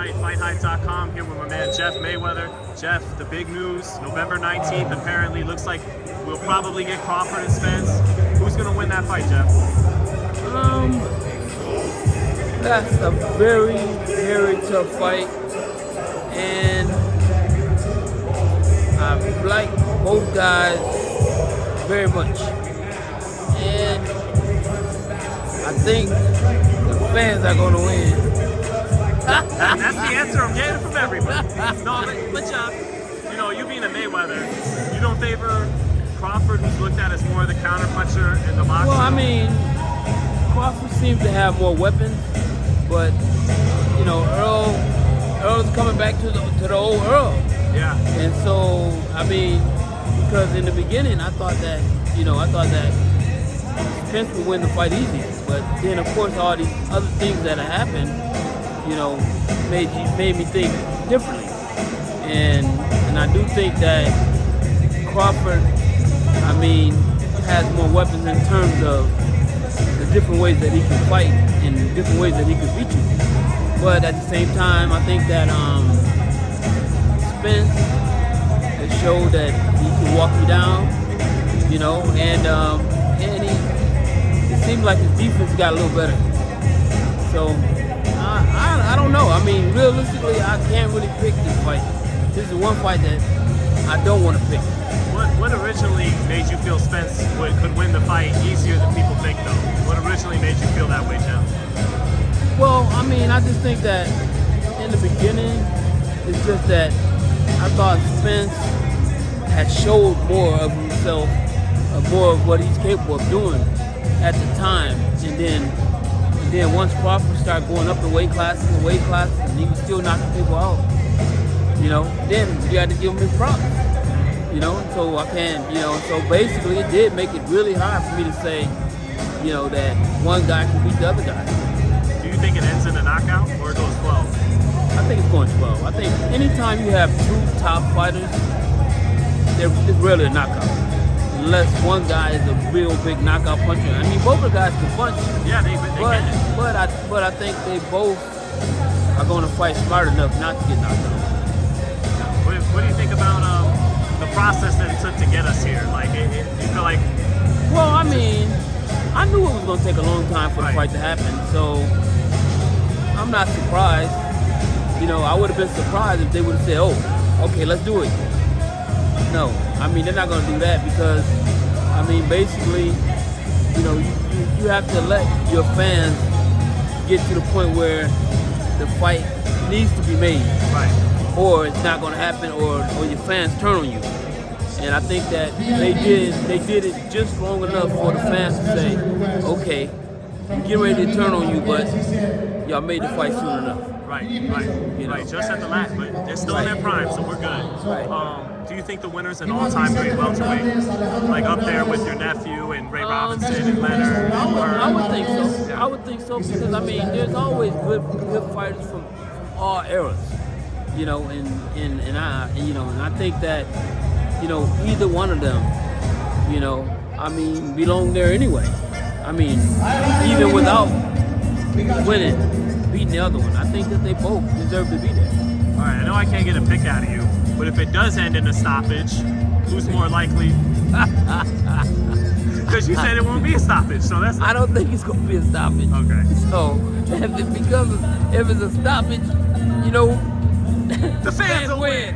tonight, FightHype.com, here with my man Jeff Mayweather. Jeff, the big news, November 19th, apparently looks like we'll probably get Crawford and Spence. Who's going to win that fight, Jeff? That's a very, very tough fight. And I like both guys very much. And I think the fans are going to win. That's the answer I'm getting from everybody. No, but Jeff, you know, you being a Mayweather, you don't favor Crawford, who's looked at as more of the counterpuncher in the boxing? Well, I mean, Crawford seems to have more weapons, but you know, Earl's coming back to the old Earl. Yeah. And so, I mean, because in the beginning, I thought that Spence would win the fight easy, but then of course all these other things that have happened, you know, made me think differently. And I do think that Crawford, I mean, has more weapons in terms of the different ways that he can fight and the different ways that he can beat you. But at the same time, I think that Spence has showed that he can walk you down, you know, and it seems like his defense got a little better. So I don't know. I mean, realistically, I can't really pick this fight. This is one fight that I don't want to pick. What originally made you feel Spence could win the fight easier than people think, though? What originally made you feel that way, Jeff? Well, I mean, I just think that in the beginning, it's just that I thought Spence had showed more of himself, more of what he's capable of doing at the time. And then once Crawford started going up the weight classes, and he was still knocking people out, you know, then you had to give him his props. You know, so I can't, you know, so basically it did make it really hard for me to say, you know, that one guy can beat the other guy. Do you think it ends in a knockout or it goes 12? I think it's going 12. I think anytime you have two top fighters, it's rarely a knockout. Unless one guy is a real big knockout puncher. I mean, both of the guys can punch. Yeah, they can. But I think they both are going to fight smart enough not to get knocked out. What do you think about the process that it took to get us here? Like, you feel like... Well, I mean, I knew it was going to take a long time for the fight to happen, so I'm not surprised. You know, I would have been surprised if they would have said, oh, okay, let's do it. No, I mean, they're not going to do that because, I mean, basically, you know, you have to let your fans get to the point where the fight needs to be made. Right. Or it's not going to happen, or your fans turn on you. And I think that they did it just long enough for the fans to say, okay, we get ready to turn on you, but y'all made the fight soon enough. Right, you know? right. Just at the last, but they're still in their prime, so we're good. Right. Do you think the winner's an all-time great welterweight? Like up there with your nephew and Ray Robinson and Leonard? I would think so. Yeah. I would think so because, I mean, there's always good fighters from all eras. You know, and I think that, you know, either one of them, you know, I mean, belong there anyway. I mean, even without beating the other one, I think that they both deserve to be there. All right, I know I can't get a pick out of you, but if it does end in a stoppage, who's more likely? Because you said it won't be a stoppage, so that's... I don't think it's going to be a stoppage. Okay. So if it's a stoppage, you know, the fans will win.